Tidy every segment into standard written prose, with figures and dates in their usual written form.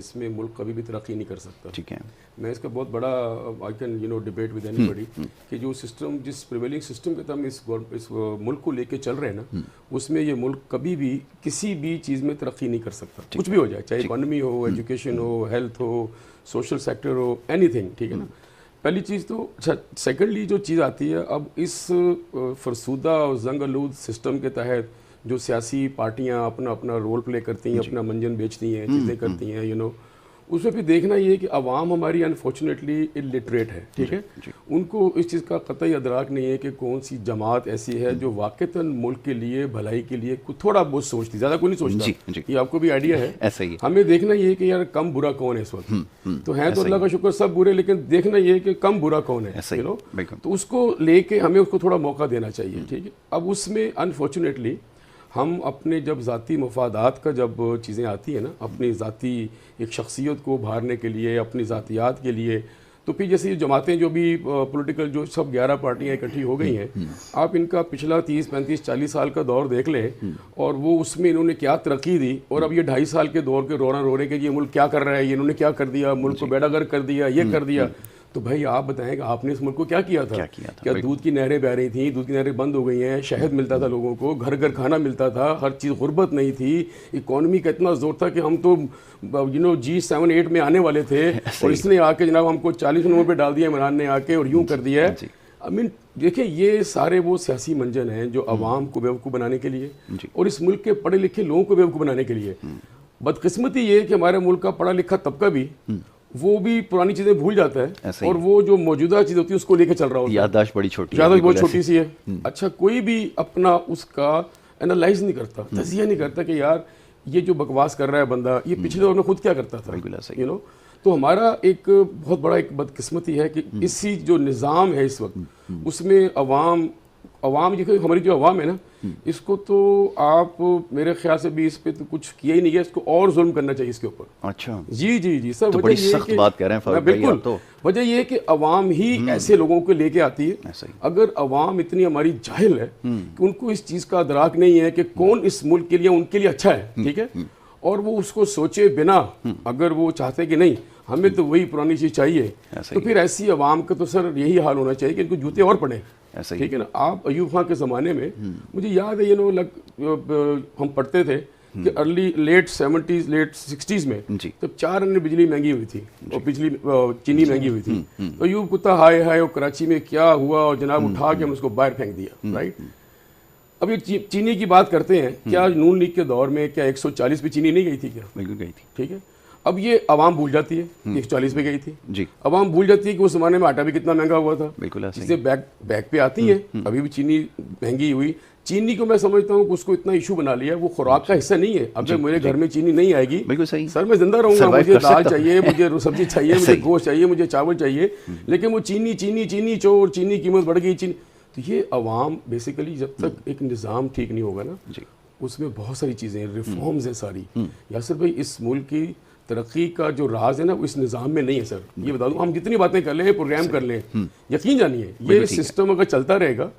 इसमें मुल्क कभी भी तरक्की नहीं कर सकता। ठीक है। मैं इसका बहुत बड़ा I can debate with anybody कि जो सिस्टम, जिस प्रिवेलिंग सिस्टम के तहत हम इस मुल्क को लेके चल रहे हैं ना, उसमें ये मुल्क कभी भी किसी भी चीज़ में तरक्की नहीं कर सकता, कुछ भी हो जाए, चाहे इकोनॉमी हो, एजुकेशन हो, हेल्थ हो, सोशल सेक्टर हो, एनीथिंग। ठीक है ना, पहली चीज़ तो। अच्छा, सेकेंडली जो चीज़ आती है अब इस फरसूदा और जंग आलूद सिस्टम के तहत जो सियासी पार्टियां अपना अपना रोल प्ले करती हैं, अपना मंजन बेचती हैं, चीज़ें करती हैं, उसमें फिर देखना ये है कि आवाम हमारी अनफॉर्चुनेटली इलिटरेट है। ठीक है, उनको इस चीज़ का कतई अदराक नहीं है कि कौन सी जमात ऐसी है जो वाकईतन मुल्क के लिए, भलाई के लिए कुछ थोड़ा बहुत सोचती, ज़्यादा कोई नहीं सोचता। ये आपको भी आइडिया है, ऐसा ही है। हमें देखना ये है कि यार कम बुरा कौन है इस वक्त। तो है तो अल्लाह का शुक्र सब बुरे, लेकिन देखना ये है कि कम बुरा कौन है, तो उसको लेके हमें उसको थोड़ा मौका देना चाहिए। ठीक है, अब उसमें अनफॉर्चुनेटली हम अपने जब ज़ाती मफादात का जब चीज़ें आती हैं ना, अपनी ज़ाती एक शख्सियत को उभारने के लिए, अपनी ज़ातियात के लिए, तो फिर जैसे ये जमातें जो भी पॉलिटिकल जो सब 11 पार्टियां इकट्ठी हो गई हैं, आप इनका पिछला 30, 35, 40 साल का दौर देख लें और वो उसमें इन्होंने क्या तरक्की दी, और अब ये 2.5 साल के दौर के रोना रो रहे कि ये मुल्क क्या कर रहा है, ये इन्होंने क्या कर दिया, मुल्क को बेड़ागर कर दिया, ये कर दिया। तो भाई आप बताएं कि आपने इस मुल्क को क्या किया था? क्या दूध की नहरें बह रही थी, दूध की नहरें बंद हो गई हैं, शहद मिलता था लोगों को, घर घर खाना मिलता था, हर चीज़ गुर्बत नहीं थी, इकोनॉमी का इतना जोर था कि हम तो G7, 8 में आने वाले थे, और इसने आके जनाब हमको 40 नंबर पे डाल दिया इमरान ने आके, और यूं कर दिया है। आई मीन देखिए, ये सारे वो सियासी मंजन हैं जो अवाम को बेवकूफ़ बनाने के लिए और इस मुल्क के पढ़े लिखे लोगों को बेवकूफ़ बनाने के लिए। बदकिस्मती ये कि हमारे मुल्क का पढ़ा लिखा तबका भी वो भी पुरानी चीजें भूल जाता है, और वो जो मौजूदा चीज होती है उसको लेके चल रहा होता है। याददाश्त बड़ी छोटी, याददाश्त बहुत छोटी सी है। अच्छा, कोई भी अपना उसका एनालाइज नहीं करता, तजिया नहीं करता कि यार ये जो बकवास कर रहा है बंदा, ये पिछले दौर में खुद क्या करता था। तो हमारा एक बहुत बड़ा एक बदकिस्मती है कि इसी जो निज़ाम है इस वक्त, उसमें अवाम ये हमारी जो अवाम है ना, इसको तो आप मेरे ख्याल से भी इस पे तो कुछ किया ही नहीं है, इसको और जुल्म करना चाहिए इसके ऊपर। अच्छा जी जी जी सर, तो बड़ी सख्त बात कह रहे हैं फारूक भाई। बिल्कुल, तो वजह ये है कि अवाम ही ऐसे लोगों को लेके आती है। अगर अवाम इतनी हमारी जाहिल है कि उनको इस चीज़ का अदराक नहीं है कि कौन इस मुल्क के लिए उनके लिए अच्छा है, ठीक है, और वो उसको सोचे बिना अगर वो चाहते कि नहीं हमें तो वही पुरानी चीज़ चाहिए, तो फिर ऐसी अवाम का तो सर यही हाल होना चाहिए कि इनको जूते और पड़े। ठीक है ना, आप अयूब खां के ज़माने में मुझे याद है हम पढ़ते थे कि लेट 70s लेट 60s में जब 4 अन्य बिजली महंगी हुई थी और चीनी महंगी हुई थी, तो अयूब कुत्ता हाय हाय और कराची में क्या हुआ, और जनाब उठा के हम उसको बाहर फेंक दिया। राइट, अब ये चीनी की बात करते हैं, क्या नून लीग के दौर में क्या 140 पे चीनी नहीं गई थी? क्या बिल्कुल गई थी। ठीक है, अब ये अवाम भूल जाती है 140 पे गई थी जी। अवाम भूल जाती है कि उस जमाने में आटा भी कितना महंगा हुआ था। बिल्कुल, चीजें बैग पे आती हैं, अभी भी चीनी महंगी हुई। चीनी को मैं समझता हूँ कि उसको इतना इशू बना लिया है, वो खुराक का हिस्सा नहीं है। अगर मेरे घर में चीनी नहीं आएगी, बिल्कुल सही सर मैं जिंदा रहूंगा, मुझे दाल चाहिए, मुझे सब्जी चाहिए, मुझे गोश्त चाहिए, मुझे चावल चाहिए, लेकिन वो चीनी चीनी चीनी चोर, चीनी कीमत बढ़ गई, चीनी। तो ये अवाम बेसिकली जब तक एक निज़ाम ठीक नहीं होगा ना, उसमें बहुत सारी चीज़ें रिफॉर्म्स हैं सारी। यासर भाई, इस मुल्क की तरक्की का जो राज है ना, वो इस निज़ाम में नहीं है सर। ये बता दूं, हम जितनी बातें कर लें, प्रोग्राम कर लें, यकीन जानिए ये सिस्टम अगर चलता रहेगा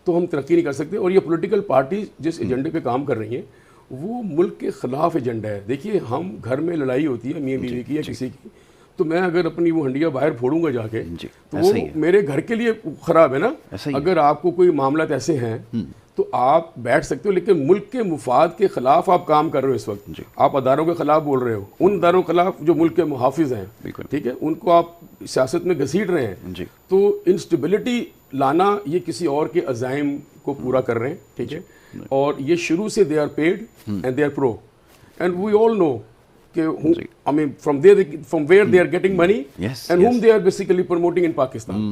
तो हम तरक्की नहीं कर सकते। और ये पॉलिटिकल पार्टी जिस एजेंडे पे काम कर रही हैं, वो मुल्क के खिलाफ एजेंडा है। देखिए, हम घर में लड़ाई होती है मियाँ बीवी की या किसी की, तो मैं अगर अपनी वो हंडिया बाहर फोड़ूंगा जाके, तो वो मेरे घर के लिए खराब है ना। अगर आपको कोई मामला ऐसे हैं तो आप बैठ सकते हो, लेकिन मुल्क के मुफाद के खिलाफ आप काम कर रहे हो इस वक्त, आप अदारों के खिलाफ बोल रहे हो, उन अदारों के खिलाफ जो मुल्क के मुहाफिज हैं, ठीक है, उनको आप सियासत में घसीट रहे हैं। तो इंस्टेबिलिटी लाना, ये किसी और के अज़ाइम को पूरा कर रहे हैं, ठीक है, और ये शुरू से they are paid and they are pro, and we all know I mean from where they are getting money and whom they are basically promoting in Pakistan.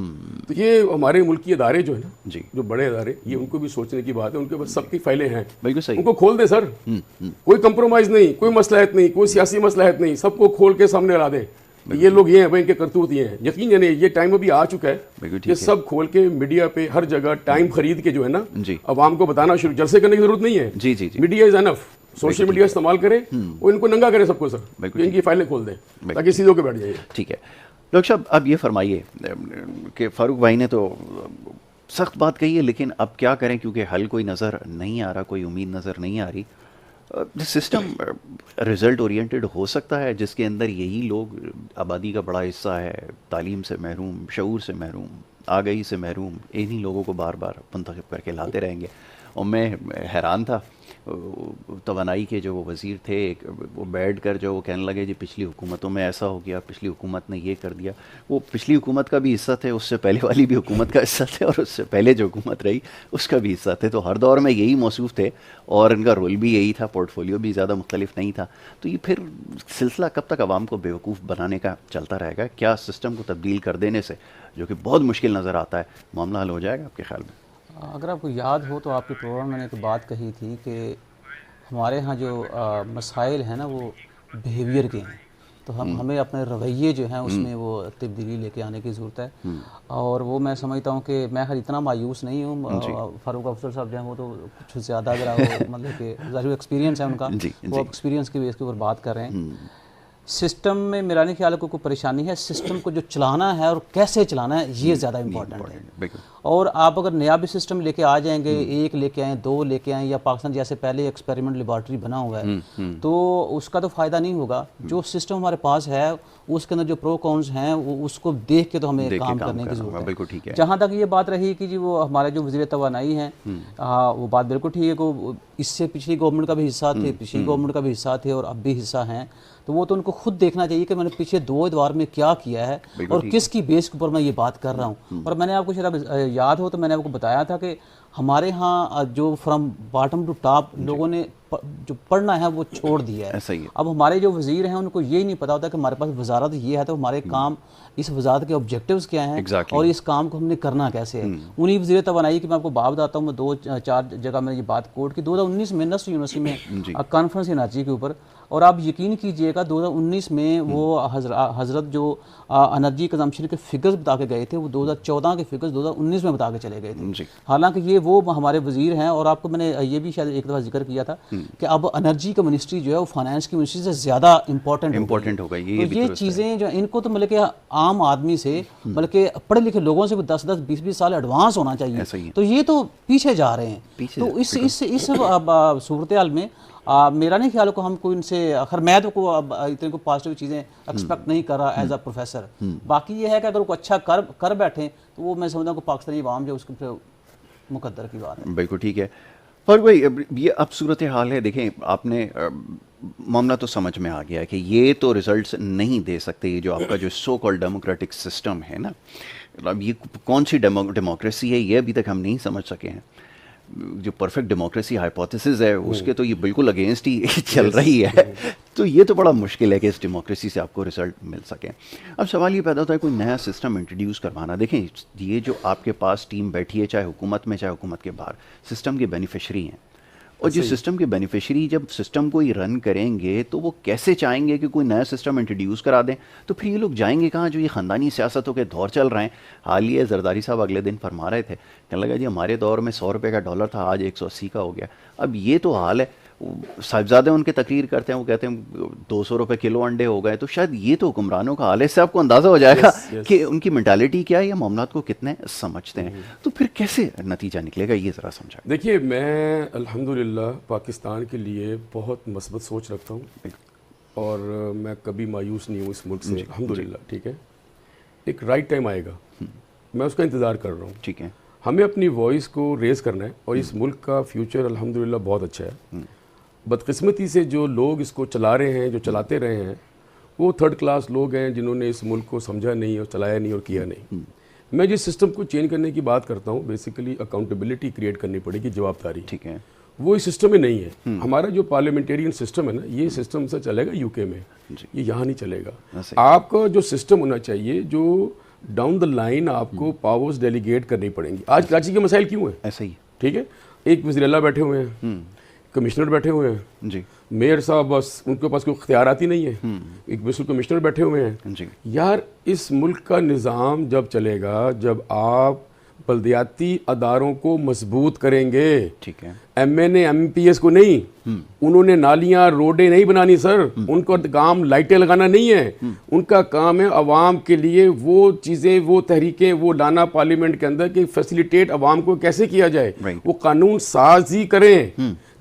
तो ये हमारे मुल्क की अदारे जो है ना, जो बड़े अदारे, ये उनको भी सोचने की बात है। उनके पास सबकी फाइलें हैं, उनको खोल दे सर, कोई कंप्रोमाइज नहीं, कोई मसलहत नहीं, कोई सियासी मसलहत नहीं, सबको खोल के सामने ला दे। ये लोग ये हैं भाई, इनके करतूत ये हैं। यकीन जानिए ये टाइम अभी आ चुका है कि सब खोल के मीडिया पे हर जगह टाइम खरीद के जो है ना, अवाम को बताना शुरू। जलसे करने की जरूरत नहीं है, media is enough. Social media इस्तेमाल करे और इनको नंगा करे सबको सर, इनकी फाइलें खोल दें ताकि सीधे होकर बैठ जाइए। ठीक है डॉक्टर साहब, अब ये फरमाइए कि फारूक भाई ने तो सख्त बात कही है, लेकिन अब क्या करें, क्योंकि हल कोई नज़र नहीं आ रहा, कोई उम्मीद नज़र नहीं आ रही। सिस्टम रिजल्ट ओरिएंटेड हो सकता है जिसके अंदर यही लोग, आबादी का बड़ा हिस्सा है तालीम से महरूम, शऊर से महरूम, आगाही से महरूम, इन्हीं लोगों को बार बार मुंतखब करके लाते रहेंगे। और मैं हैरान था, तवानाई के जो वो वज़ीर थे, वो बैठ कर जो वो कहने लगे जी पिछली हुकूमतों में ऐसा हो गया, पिछली हुकूमत ने ये कर दिया। वो पिछली हुकूमत का भी हिस्सा थे, उससे पहले वाली भी हुकूमत का हिस्सा थे, और उससे पहले जो हुकूमत रही उसका भी हिस्सा थे। तो हर दौर में यही मौसूफ थे और इनका रोल भी यही था, पोर्टफोलियो भी ज़्यादा मुख्तलिफ नहीं था। तो ये फिर सिलसिला कब तक आवाम को बेवकूफ़ बनाने का चलता रहेगा? क्या सिस्टम को तब्दील कर देने से, जो कि बहुत मुश्किल नज़र आता है, मामला हल हो जाएगा आपके ख्याल में? अगर आपको याद हो तो आपके प्रोग्राम में मैंने एक बात कही थी कि हमारे यहाँ जो मसाइल हैं ना वो बिहेवियर के हैं, तो हमें अपने रवैये जो हैं उसमें वो तब्दीली लेके आने की ज़रूरत है। और वो मैं समझता हूँ कि मैं हर इतना मायूस नहीं हूँ। फारूक अफजल साहब जो हैं वो तो कुछ ज़्यादा अगर मतलब कि ज़ाहिर एक्सपीरियंस है उनका, वो एक्सपीरियंस के बेस के ऊपर बात कर रहे हैं। सिस्टम में मेरा नहीं ख्याल कोई परेशानी है, सिस्टम को जो चलाना है और कैसे चलाना है ये ज़्यादा इम्पोर्टेंट है। और आप अगर नया भी सिस्टम लेके आ जाएंगे, एक लेके आएँ, दो लेके आएँ, या पाकिस्तान जैसे पहले एक्सपेरिमेंट लेबॉर्ट्री बना हुआ है तो उसका तो फ़ायदा नहीं होगा। जो सिस्टम हमारे पास है उसके अंदर जो प्रो कॉन्स हैं उसको देख के तो हमें काम करने की ज़रूरत है। जहाँ तक ये बात रही कि जी वो हमारे जो वज़ीर तवानाई हैं, वो बात बिल्कुल ठीक है कि इससे पिछली गवर्नमेंट का भी हिस्सा थे, पिछली गवर्नमेंट का भी हिस्सा थे और अब भी हिस्सा हैं। तो वो तो उनको खुद देखना चाहिए कि मैंने पिछले 2 दौर में क्या किया है और किसकी बेस के ऊपर मैं ये बात कर रहा हूँ। और मैंने आपको शायद याद हो तो मैंने आपको बताया था कि हमारे यहाँ जो फ्रॉम बॉटम टू टॉप लोगों ने जो पढ़ना है वो छोड़ दिया है। अब हमारे जो वज़ीर हैं उनको ये नहीं पता होता कि हमारे पास वजारत ये है तो हमारे काम, इस वजारत के ऑब्जेक्टिव्स क्या हैं और इस काम को हमने करना कैसे है। उन्हीं वज़ीर तवानाई की मैं आपको बात बताता हूँ, मैं 2-4 जगह मैंने ये बात कोट की। 2019 में नस्र यूनिवर्सिटी में कॉन्फ्रेंस एनर्जी के ऊपर, और आप यकीन कीजिएगा 2019 में वो हजरत जो एनर्जी कंजम्पशन के फिगर्स बता के गए थे वो 2014 के फिगर्स 2019 में बता के चले गए थे। हालांकि ये वो हमारे वजीर हैं, और आपको मैंने ये भी शायद एक दफ़ा जिक्र किया था कि अब एनर्जी का मिनिस्ट्री जो है वो फाइनेंस की मिनिस्ट्री से ज़्यादा इंपॉर्टेंट हो गई। ये चीज़ें जो इनको तो मतलब कि आम आदमी से, बल्कि पढ़े लिखे लोगों से 10-10, 20-20 साल एडवांस होना चाहिए। तो ये तो पीछे जा रहे हैं। तो इस सूरत हाल में मेरा नहीं ख्याल को हम कोई इनसे, खैर मैं तो इतने को पॉजिटिव चीज़ें एक्सपेक्ट नहीं कर रहा एज अ प्रोफेसर। बाकी ये है कि अगर वो अच्छा कर बैठे तो वो मैं समझता हूँ कि पाकिस्तानी अवाम जो उसके मुकद्दर की बात है। बिल्कुल ठीक है। और भाई ये अब सूरत हाल है, देखें आपने मामला तो समझ में आ गया है कि ये तो रिजल्ट्स नहीं दे सकते। ये जो आपका जो सो कॉल्ड डेमोक्रेटिक सिस्टम है ना, अब ये कौन सी डेमोक्रेसी है ये अभी तक हम नहीं समझ सके हैं। जो परफेक्ट डेमोक्रेसी हाइपोथेसिस है उसके तो ये बिल्कुल अगेंस्ट ही चल रही है। तो ये तो बड़ा मुश्किल है कि इस डेमोक्रेसी से आपको रिजल्ट मिल सके। अब सवाल ये पैदा होता है कोई नया सिस्टम इंट्रोड्यूस करवाना। देखें ये जो आपके पास टीम बैठी है, चाहे हुकूमत में चाहे हुकूमत के बाहर, सिस्टम के बेनिफिशरी हैं, और जो सिस्टम के बेनिफिशरी जब सिस्टम को ही रन करेंगे तो वो कैसे चाहेंगे कि कोई नया सिस्टम इंट्रोड्यूस करा दें? तो फिर ये लोग जाएंगे कहाँ? जो ये ख़ानदानी सियासतों के दौर चल रहे हैं। हाल ही जरदारी साहब अगले दिन फरमा रहे थे, कहने लगा जी हमारे दौर में 100 रुपये का डॉलर था, आज 180 का हो गया। अब ये तो हाल है। साहिबजादे उनके तकरीर करते हैं, वो कहते हैं 200 रुपये किलो अंडे हो गए। तो शायद ये तो हुक्मरानों का हाल है। इससे आपको अंदाज़ा हो जाएगा कि उनकी मेंटालिटी क्या है या मामलात को कितने समझते हैं। तो फिर कैसे नतीजा निकलेगा ये ज़रा समझा। देखिए मैं अल्हम्दुलिल्लाह पाकिस्तान के लिए बहुत मस्बत सोच रखता हूँ और मैं कभी मायूस नहीं हूँ इस मुल्क से, अल्हम्दुलिल्लाह। ठीक है, एक राइट टाइम आएगा, मैं उसका इंतज़ार कर रहा हूँ। ठीक है, हमें अपनी वॉइस को रेज़ करना है और इस मुल्क का फ्यूचर अल्हम्दुलिल्लाह बहुत अच्छा है। बदकिस्मती से जो लोग इसको चला रहे हैं, जो चलाते रहे हैं, वो थर्ड क्लास लोग हैं जिन्होंने इस मुल्क को समझा नहीं और चलाया नहीं और किया नहीं। मैं जिस सिस्टम को चेंज करने की बात करता हूँ, बेसिकली अकाउंटेबिलिटी क्रिएट करनी पड़ेगी, जवाबदारी। ठीक है, वो इस सिस्टम में नहीं है। हमारा जो पार्लियामेंटेरियन सिस्टम है ना, ये सिस्टम से चलेगा यूके में, ये यहाँ नहीं चलेगा। आपका जो सिस्टम होना चाहिए, जो डाउन द लाइन आपको पावर्स डेलीगेट करनी पड़ेंगी। आज कराची के मसाइल क्यों हैं? ऐसा ही, ठीक है, एक वज़ीर-ए-आला बैठे हुए हैं, कमिश्नर बैठे हुए हैं जी, मेयर साहब बस उनके पास कोई इख्तियारात ही नहीं है, एक विजिट कमिश्नर बैठे हुए हैं जी। यार इस मुल्क का निज़ाम जब चलेगा, जब आप बल्दियाती अदारों को मजबूत करेंगे, ठीक है। MNA MPS को नहीं। उन्होंने नालियां रोडें नहीं बनानी सर, उनका काम लाइटें लगाना नहीं है। उनका काम है अवाम के लिए वो चीज़ें, वो तहरीकें वो लाना पार्लियामेंट के अंदर कि फैसिलिटेट अवाम को कैसे किया जाए। वो कानून साजी करें,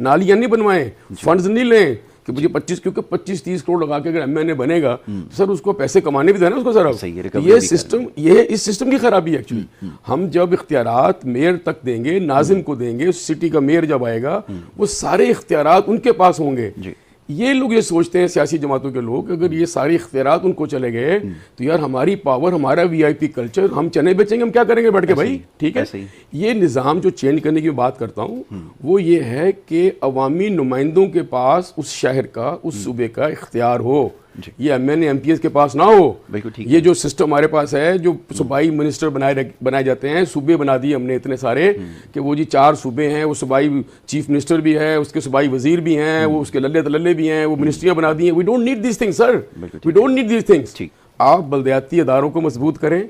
नालियां नहीं बनवाएं, फंड्स नहीं लें कि मुझे 25-30 करोड़ लगा के अगर MNA बनेगा तो सर उसको पैसे कमाने भी था ना उसको सर। अब ये सिस्टम, ये इस सिस्टम की खराबी है एक्चुअली। हम जब इख्तियारात मेयर तक देंगे, नाजिम को देंगे, सिटी का मेयर जब आएगा वो सारे इख्तियारात उनके पास होंगे। ये लोग ये सोचते हैं सियासी जमातों के लोग, अगर ये सारे इख्तियारात उनको चले गए तो यार हमारी पावर, हमारा VIP कल्चर, हम चने बेचेंगे, हम क्या करेंगे बैठ के भाई, ठीक है। ये निज़ाम जो चेंज करने की बात करता हूँ वो ये है कि अवामी नुमाइंदों के पास उस शहर का, उस सूबे का इख्तियार हो, ये MNA MPS के पास ना हो। ये जो सिस्टम हमारे पास है, जो सूबाई मिनिस्टर बनाए जाते हैं, सूबे बना दिए हमने इतने सारे कि वो जी 4 सूबे हैं, वो सूबाई चीफ मिनिस्टर भी है, उसके सूबाई वजीर भी हैं, वो उसके लल्ले तलल्ले भी हैं, वो मिनिस्ट्रियाँ बना दी हैं। We don't need this things sir, we don't need this things. आप बल्दियाती अदारों को मजबूत करें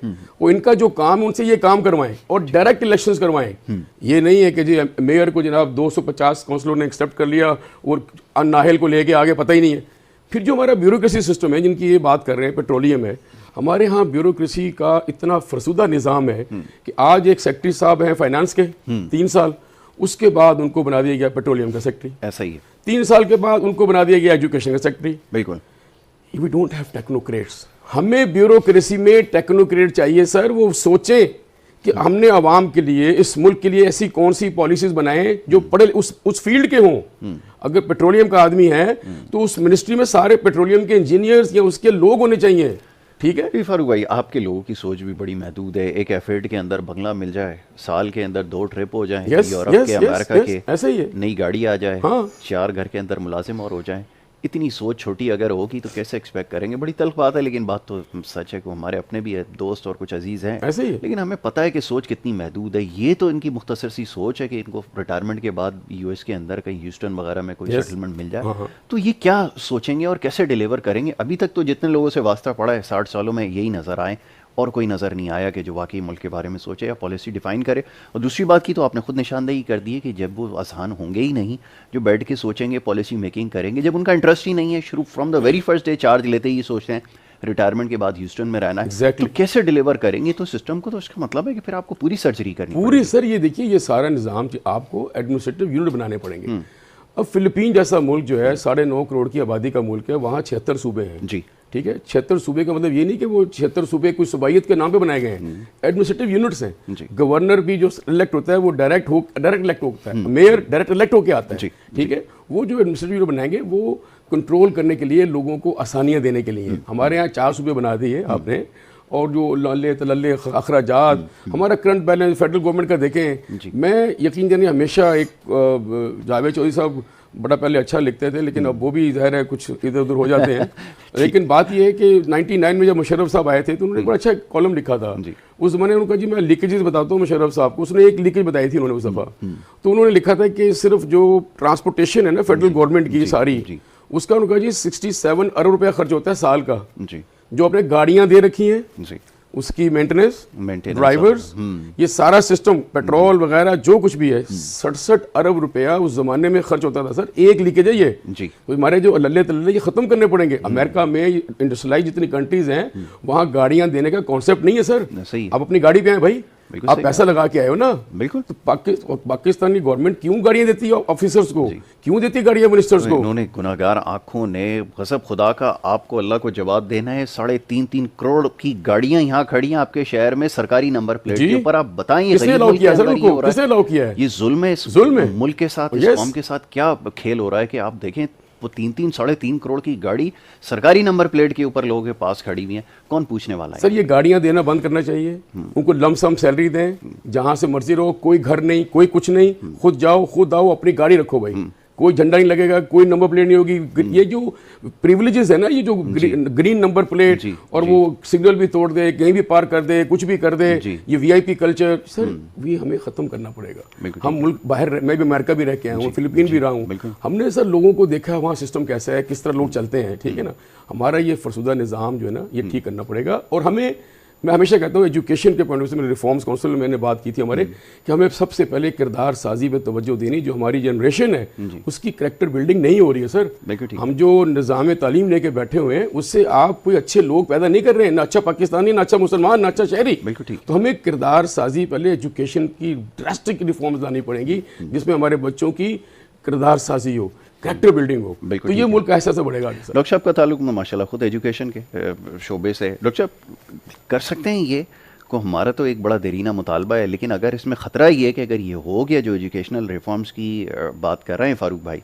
और इनका जो काम है उनसे ये काम करवाएं और डायरेक्ट इलेक्शंस करवाएं। ये नहीं है कि जी मेयर को जनाब 250 काउंसलर ने एक्सेप्ट कर लिया और नाहल को लेके आगे पता ही नहीं है। फिर जो हमारा ब्यूरोक्रेसी सिस्टम है जिनकी ये बात कर रहे हैं, पेट्रोलियम है, हमारे यहाँ ब्यूरोक्रेसी का इतना फरसुदा निज़ाम है कि आज एक सेक्रेटरी साहब हैं फाइनेंस के 3 साल, उसके बाद उनको बना दिया गया पेट्रोलियम का सेक्रेटरी, ऐसा ही है। 3 साल के बाद उनको बना दिया गया एजुकेशन का सेक्रेटरी। बिल्कुल, वी डोंट हैव टेक्नोक्रेट्स। हमें ब्यूरोक्रेसी में टेक्नोक्रेट चाहिए सर, वो सोचें कि हमने आवाम के लिए, इस मुल्क के लिए ऐसी कौन सी पॉलिसीज बनाएं जो पढ़े उस फील्ड के हों। अगर पेट्रोलियम का आदमी है तो उस मिनिस्ट्री में सारे पेट्रोलियम के इंजीनियर्स या उसके लोग होने चाहिए, ठीक है। फारूक भाई, आपके लोगों की सोच भी बड़ी महदूद है। एक एफर्ट के अंदर बंगला मिल जाए, साल के अंदर 2 ट्रिप हो जाए, यूरोप के, अमेरिका के, ऐसे ही है, नई गाड़ी आ जाए, 4 घर के अंदर मुलाजिम और हो जाए। इतनी सोच छोटी अगर होगी तो कैसे एक्सपेक्ट करेंगे। बड़ी तल्ख बात है, लेकिन बात तो सच है कि हमारे अपने भी है, दोस्त और कुछ अजीज़ हैं ऐसे ही, लेकिन हमें पता है कि सोच कितनी महदूद है। ये तो इनकी मुख्तसर सी सोच है कि इनको रिटायरमेंट के बाद US के अंदर कहीं ह्यूस्टन वगैरह में कोई सेटलमेंट मिल जाए। तो ये क्या सोचेंगे और कैसे डिलीवर करेंगे? अभी तक तो जितने लोगों से वास्ता पड़ा है 60 सालों में यही नज़र आए और कोई नज़र नहीं आया कि जो वाकई मुल्क के बारे में सोचे या पॉलिसी डिफ़ाइन करे। और दूसरी बात की तो आपने खुद निशानदेही कर दी है कि जब वो आसान होंगे ही नहीं, जो बैठ के सोचेंगे, पॉलिसी मेकिंग करेंगे, जब उनका इंटरेस्ट ही नहीं है, शुरू from the very first day charge लेते ही सोचते हैं रिटायरमेंट के बाद ह्यूस्टन में रहना है, तो कैसे डिलीवर करेंगे? तो सिस्टम को तो इसका मतलब है कि फिर आपको पूरी सर्जरी करनी पूरी सर। ये देखिए, ये सारा निज़ाम आपको एडमिनिस्ट्रेटिव यूनिट बनाने पड़ेंगे। अब फिलीपीन जैसा मुल्क जो है 9.5 करोड़ की आबादी का मुल्क है, वहाँ 76 सूबे हैं जी, ठीक है। 76 सूबे का मतलब ये नहीं कि वो 76 सूबे कोई सूबाइयत के नाम पे बनाए गए हैं, एडमिनिस्ट्रेटिव यूनिट्स हैं। गवर्नर भी जो इलेक्ट होता है वो डायरेक्ट इलेक्ट होता है, मेयर डायरेक्ट इलेक्ट होकर आता है, ठीक है। वो जो एडमिनिस्ट्रेटिव यूनिट बनाएंगे वो कंट्रोल करने के लिए, लोगों को आसानियाँ देने के लिए। हमारे यहाँ 4 सूबे बना दिए आपने, और जो लल्ले तलल्ले अखराजात, हमारा करंट बैलेंस फेडरल गवर्नमेंट का देखें। मैं यकीन जानिए हमेशा एक जावेद चौधरी साहब बड़ा पहले अच्छा लिखते थे, लेकिन अब वो भी ज़ाहिर है कुछ इधर उधर हो जाते हैं। लेकिन बात ये है कि 99 में जब मुशर्रफ साहब आए थे तो उन्होंने बड़ा अच्छा कॉलम लिखा था। उस ज़माने में उनका जी मैं लीकेजेस बताता हूँ मुशर्रफ साहब को। उसने एक लीकेज बताई थी उन्होंने उस दफ़ा, तो उन्होंने लिखा था कि सिर्फ जो ट्रांसपोर्टेशन है ना फेडरल गवर्नमेंट की सारी, उसका उनका जी 67 अरब रुपया खर्च होता है साल का, जो आपने गाड़ियाँ दे रखी हैं उसकी मेंटेनेंस, ड्राइवर्स, ये सारा सिस्टम, पेट्रोल वगैरह जो कुछ भी है, 67 अरब रुपया उस जमाने में खर्च होता था सर। एक लीकेज है ये जी। तो हमारे जो लल्ले तल्ले ये खत्म करने पड़ेंगे। अमेरिका में इंडस्ट्रियलाइज जितनी कंट्रीज हैं वहाँ गाड़ियाँ देने का कॉन्सेप्ट नहीं है सर। आप अपनी गाड़ी पे आए भाई, आप पैसा लगा के आए हो ना, बिल्कुल। तो पाकिस्तानी गवर्नमेंट क्यों गाड़ियां देती है ऑफिसर्स को, क्यों देती है गाड़ियां मिनिस्टर्स को? इन्होंने गुनाहगार आंखों ने कसम खुदा का आपको अल्लाह को जवाब देना है। 3.5 करोड़ की गाड़ियां यहाँ खड़ी हैं आपके शहर में सरकारी नंबर प्लेट के ऊपर। आप बताएं किसने अलाउ किया सर उनको? किसने अलाउ किया है? ये जुल्म है मुल्क के साथ, इस कौम के साथ क्या खेल हो रहा है कि आप देखें वो 3-3.5 करोड़ की गाड़ी सरकारी नंबर प्लेट के ऊपर लोगों के पास खड़ी हुई है। कौन पूछने वाला है? सर ये गाड़ियां देना बंद करना चाहिए। उनको लमसम सैलरी दें, जहां से मर्जी रहो, कोई घर नहीं, कोई कुछ नहीं, खुद जाओ खुद आओ, अपनी गाड़ी रखो भाई, कोई झंडा नहीं लगेगा, कोई नंबर प्लेट नहीं होगी। ये जो प्रिविलेजेस है ना, ये जो ग्रीन नंबर प्लेट और वो सिग्नल भी तोड़ दे, कहीं भी पार कर दे, कुछ भी कर दे, ये VIP कल्चर सर ये हमें खत्म करना पड़ेगा। हम मुल्क बाहर, मैं भी अमेरिका भी रह के आया हूँ, फिलीपीन भी रहा हूँ, हमने सर लोगों को देखा वहाँ सिस्टम कैसा है, किस तरह लोग चलते हैं, ठीक है ना। हमारा ये फरसुदा निज़ाम जो है ना ये ठीक करना पड़ेगा। और हमें मैं हमेशा कहता हूँ एजुकेशन के पॉइंट ऑफ व्यू से, रिफॉर्म्स काउंसिल में मैंने बात की थी हमारे कि हमें सबसे पहले किरदार साजी पे तवज्जो देनी। जो हमारी जनरेशन है उसकी करैक्टर बिल्डिंग नहीं हो रही है सर। हम जो निज़ाम तालीम लेके बैठे हुए हैं उससे आप कोई अच्छे लोग पैदा नहीं कर रहे हैं, ना अच्छा पाकिस्तानी, ना अच्छा मुसलमान, ना अच्छा शहरी। तो हमें किरदार साजी पहले एजुकेशन की ड्रास्टिक रिफॉर्म्स लानी पड़ेंगी जिसमें हमारे बच्चों की किरदार साजी हो, कैरेक्टर बिल्डिंग हो, तो ये मुल्क ऐसा से बढ़ेगा। डॉक्टर साहब का ताल्लुक माशाल्लाह खुद एजुकेशन के शोबे से। डॉक्टर साहब कर सकते हैं ये को, हमारा तो एक बड़ा देरीना मुतालबा है, लेकिन अगर इसमें ख़तरा ये है कि अगर ये हो गया जो एजुकेशनल रिफॉर्म्स की बात कर रहे हैं फ़ारूक भाई,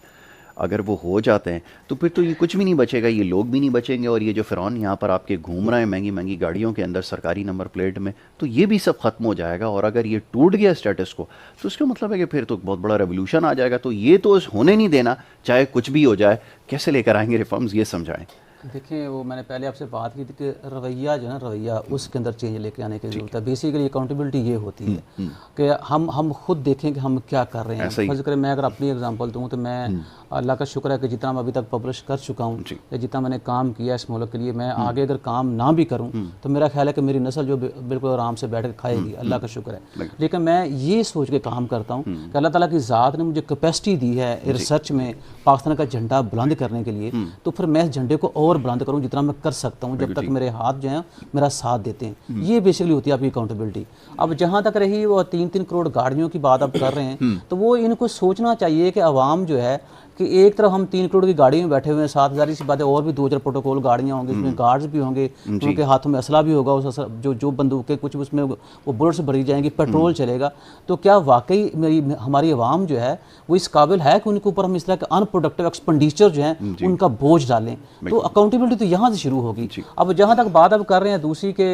अगर वो हो जाते हैं तो फिर तो ये कुछ भी नहीं बचेगा, ये लोग भी नहीं बचेंगे, और ये जो फ़िरौन यहाँ पर आपके घूम रहे हैं महंगी महंगी गाड़ियों के अंदर सरकारी नंबर प्लेट में, तो ये भी सब ख़त्म हो जाएगा। और अगर ये टूट गया स्टेटस को तो उसका मतलब है कि फिर तो बहुत बड़ा रेवोल्यूशन आ जाएगा। तो ये तो होने नहीं देना, चाहे कुछ भी हो जाए। कैसे लेकर आएंगे रिफॉर्म्स, ये समझाएं। देखिए, वो मैंने पहले आपसे बात की थी कि रवैया जो है ना, रवैया उसके अंदर चेंज लेके आने की जरूरत है। बेसिकली अकाउंटेबिलिटी ये होती है कि हम खुद देखें कि हम क्या कर रहे हैं। फर्ज करें मैं अगर अपनी एग्जांपल दूं तो मैं अल्लाह का शुक्र है कि जितना मैं अभी तक पब्लिश कर चुका हूँ या जितना मैंने काम किया इस मुल्क के लिए, मैं आगे अगर काम ना भी करूँ तो मेरा ख्याल है कि मेरी नस्ल जो बिल्कुल आराम से बैठ कर खाएगी, अल्लाह का शुक्र है। लेकिन मैं ये सोच के काम करता हूँ कि अल्लाह ताला की ज़ात ने मुझे कैपेसिटी दी है रिसर्च में पाकिस्तान का झंडा बुलंद करने के लिए, तो फिर मैं इस झंडे को और बुलंद करूँ जितना मैं कर सकता हूँ, जब तक मेरे हाथ जो हैं मेरा साथ देते हैं। ये बेसिकली होती है आपकी अकाउंटेबिलिटी। अब जहाँ तक रही वो 3-3 करोड़ गाड़ियों की बात आप कर रहे हैं, तो वो इनको सोचना चाहिए कि आवाम जो है कि एक तरफ हम 3 करोड़ की गाड़ी में बैठे हुए हैं, 7,000 सी बात है, और भी 2-4 प्रोटोकॉल गाड़ियाँ होंगी, उसमें गार्ड्स भी होंगे, उनके हाथों में असला भी होगा, उस जो बंदूकें कुछ उसमें वो बुलेट्स भरी जाएंगी, पेट्रोल चलेगा। तो क्या वाकई हमारी आवाम जो है वो इस काबिल है कि उनके ऊपर हम इस तरह के अनप्रोडक्टिव एक्सपेंडिचर जो है उनका बोझ डालें? तो अकाउंटेबिलिटी तो यहाँ से शुरू होगी। अब जहाँ तक बात अब कर रहे हैं दूसरी के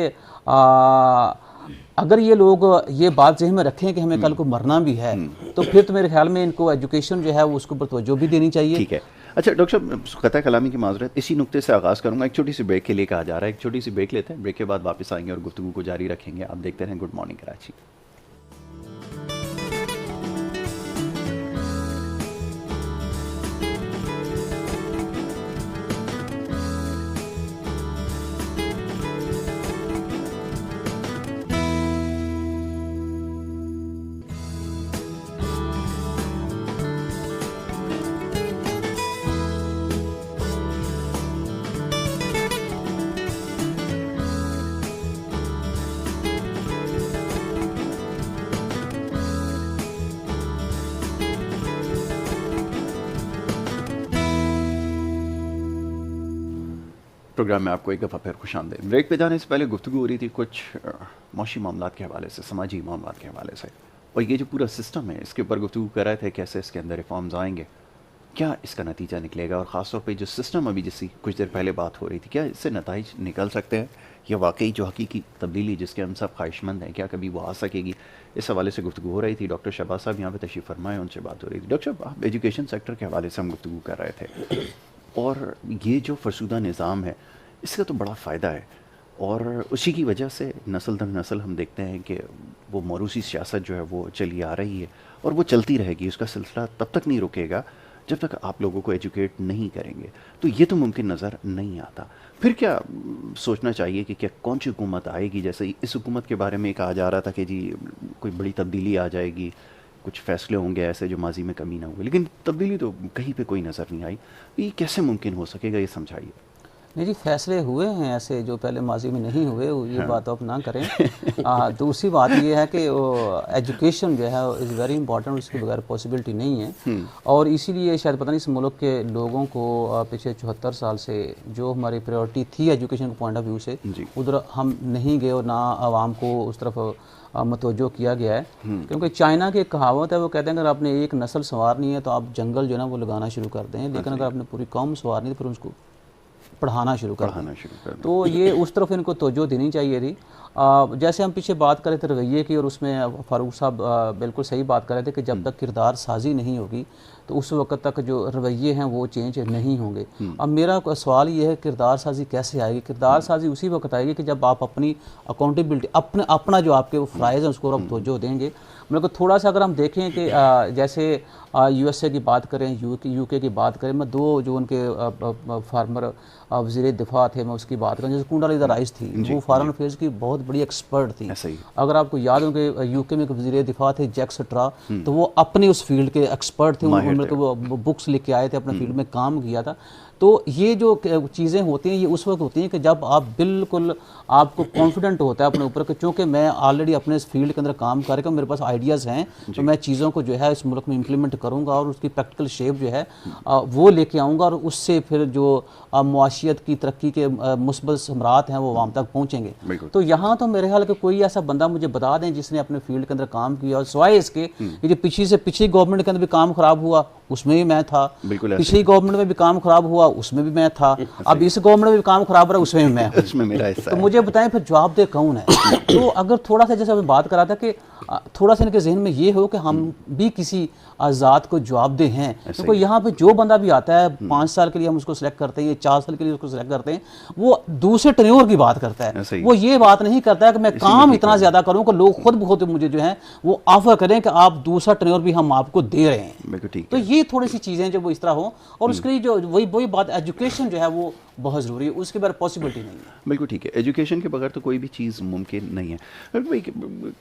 अगर ये लोग ये बात ज़हन में रखें कि हमें कल को मरना भी है, तो फिर तो मेरे ख्याल में इनको एजुकेशन जो है वो उसके ऊपर तवज्जो भी देनी चाहिए। ठीक है। अच्छा डॉक्टर साहब, क़तः कलामी की माज़रत, इसी नुक्ते से आगाज़ करूँगा। एक छोटी सी ब्रेक के लिए कहा जा रहा है, एक छोटी सी ब्रेक लेते हैं, ब्रेक के बाद वापस आएंगे और गुफ्तगू को जारी रखेंगे। आप देखते रहें गुड मॉर्निंग कराची। प्रोग्राम में आपको एक दफ़ा फिर खुशामदीद। ब्रेक पे जाने से पहले गुफ्तगू हो रही थी कुछ मौशी मामलात के हवाले से, समाजी मामलात के हवाले से, और ये जो पूरा सिस्टम है इसके ऊपर गुफ्तगू कर रहे थे, कैसे इसके अंदर रिफॉर्म्स आएंगे, क्या इसका नतीजा निकलेगा, और ख़ास तौर पे जो सिस्टम अभी जिसकी कुछ देर पहले बात हो रही थी, क्या इससे नताइज निकल सकते हैं, या वाकई जो हकीकी तब्दीली जिसके हम सब ख्वाहिशमंद हैं क्या कभी वो आ सकेगी? इस हवाले से गुफ्तगू हो रही थी। डॉक्टर शहबाज साहब यहाँ पे तशरीफ़ फरमाए, उनसे बात हो रही थी। डॉक्टर साहब, आप एजुकेशन सेक्टर के हवाले से हम गुफ्तगू कर रहे थे, और ये जो फरसूदा निज़ाम है इसका तो बड़ा फ़ायदा है, और उसी की वजह से नस्ल दर नस्ल हम देखते हैं कि वो मौरूसी सियासत जो है वो चली आ रही है, और वो चलती रहेगी। उसका सिलसिला तब तक नहीं रुकेगा जब तक आप लोगों को एजुकेट नहीं करेंगे। तो ये तो मुमकिन नज़र नहीं आता। फिर क्या सोचना चाहिए कि क्या कौन सी हुकूमत आएगी? जैसे इस हुकूमत के बारे में कहा जा रहा था कि जी कोई बड़ी तब्दीली आ जाएगी, कुछ फ़ैसले होंगे ऐसे जो माजी में कमी ना हुए, लेकिन तब्दीली तो कहीं पे कोई नज़र नहीं आई। ये कैसे मुमकिन हो सकेगा, ये समझाइए। नहीं जी, फैसले हुए हैं ऐसे जो पहले माजी में नहीं हुए, ये बात आप ना करें। दूसरी बात ये है कि एजुकेशन जो है इज़ वेरी इंपॉर्टेंट, उसके बगैर पॉसिबिलिटी नहीं है। और इसीलिए शायद पता नहीं इस मुल्क के लोगों को पिछले 74 साल से जो हमारी प्रायोरिटी थी एजुकेशन के पॉइंट ऑफ व्यू से, उधर हम नहीं गए, और ना आवाम को उस तरफ मतवज्जो किया गया है। क्योंकि चाइना की एक कहावत है, वो कहते हैं अगर आपने एक नस्ल संवारनी है तो आप जंगल जो है ना वो लगाना शुरू कर दें, लेकिन अगर आपने पूरी कौम संवारनी है तो फिर उसको पढ़ाना शुरू कर। तो ये उस तरफ इनको तवज्जो देनी चाहिए थी। जैसे हम पीछे बात कर रहे थे रवैये की, और उसमें फ़ारूक साहब बिल्कुल सही बात कर रहे थे कि जब तक किरदार साजी नहीं होगी तो उस वक्त तक जो रवैये हैं वो चेंज नहीं होंगे। अब मेरा सवाल ये है, किरदार साजी कैसे आएगी? किरदार साजी उसी वक्त आएगी कि जब आप अपनी अकाउंटेबिलिटी, अपना जो आपके वो फ़राइज़ हैं उसको आप तवज्जो देंगे। मेरे को थोड़ा सा अगर हम देखें कि जैसे USA की बात करें, UK की बात करें, मैं दो जो उनके फार्मर वज़ीर दिफा थे मैं उसकी बात करूँ, जैसे कुंडालीदा राइस थी, वो फॉरेन अफेयर्स की बहुत बड़ी एक्सपर्ट थी। ऐसा ही। अगर आपको याद हो कि यूके में एक वज़ीर दिफा थे जैक स्ट्रा, तो वो अपने उस फील्ड के एक्सपर्ट थे, उन्होंने वो बुक्स लिख के आए थे, अपने फील्ड में काम किया था। तो ये जो चीज़ें होती हैं ये उस वक्त होती हैं कि जब आप बिल्कुल आपको कॉन्फिडेंट होता है अपने ऊपर कि चूँकि मैं ऑलरेडी अपने इस फील्ड के अंदर काम कर रहा हूँ, मेरे पास आइडियाज़ हैं, तो मैं चीज़ों को जो है इस मुल्क में इम्प्लीमेंट करूँगा और उसकी प्रैक्टिकल शेप जो है वो लेके आऊँगा, और उससे फिर जो मुआशियत की तरक्की के मुस्बत समरात हैं वो वहाँ तक पहुँचेंगे। तो यहाँ तो मेरे ख्याल कि कोई ऐसा बंदा मुझे बता दें जिसने अपने फील्ड के अंदर काम किया, और सिवाय इसके ये जो पिछली गवर्नमेंट के अंदर भी काम खराब हुआ उसमें भी मैं था, पिछली गवर्नमेंट में भी काम खराब हुआ उसमें भी मैं था, अब इस गवर्नमेंट में भी काम खराब रहा उसमें भी मैं हूं। उसमें मेरा हिस्सा तो मुझे बताएं फिर जवाबदेह कौन है? तो अगर थोड़ा सा, जैसे मैं बात कर रहा था कि थोड़ा सा इनके जहन में ये हो कि हम भी किसी आज़ाद को जवाबदेह हैं, क्योंकि यहाँ पे जो बंदा भी आता है 5 साल के लिए हम उसको सिलेक्ट करते हैं, 4 साल के लिए उसको सिलेक्ट करते हैं, वो दूसरे टेन्योर की बात करता है, वो ये बात नहीं करता है कि मैं काम इतना ज्यादा करूँ कि लोग खुद ब खुद मुझे जो है वो ऑफर करें कि आप दूसरा टेन्योर भी हम आपको दे रहे हैं। तो ये थोड़ी सी चीजें जो वो इस तरह हो, और उसके लिए जो वही बात एजुकेशन जो है वो बहुत ज़रूरी है, उसके बगैर पॉसिबिलिटी नहीं है। बिल्कुल ठीक है, एजुकेशन के बगैर तो कोई भी चीज़ मुमकिन नहीं है। भाई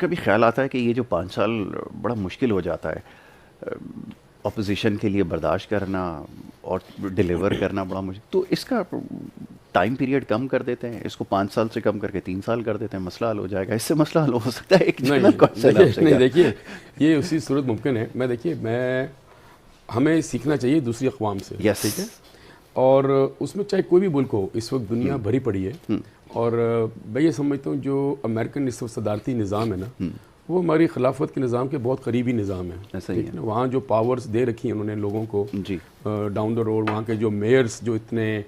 कभी ख्याल आता है कि ये जो 5 साल बड़ा मुश्किल हो जाता है, अपोजिशन के लिए बर्दाश्त करना और डिलीवर करना बड़ा मुश्किल, तो इसका टाइम पीरियड कम कर देते हैं, इसको 5 साल से कम करके 3 साल कर देते हैं, मसला हल हो जाएगा। इससे मसला हल हो सकता है? एक नहीं, देखिए ये उसी सूरत मुमकिन है। मैं हमें सीखना चाहिए दूसरी अक़वाम से, ठीक है, और उसमें चाहे कोई भी मुल्क हो, इस वक्त दुनिया भरी पड़ी है, और मैं ये समझता हूँ जो अमेरिकन इस वक्त सदारती निज़ाम है ना, वो हमारी खिलाफत के निज़ाम के बहुत करीबी निज़ाम है, ठीक है ना। वहाँ जो पावर्स दे रखी हैं उन्होंने लोगों को डाउन द रोड, वहाँ के जो मेयर्स जो इतने,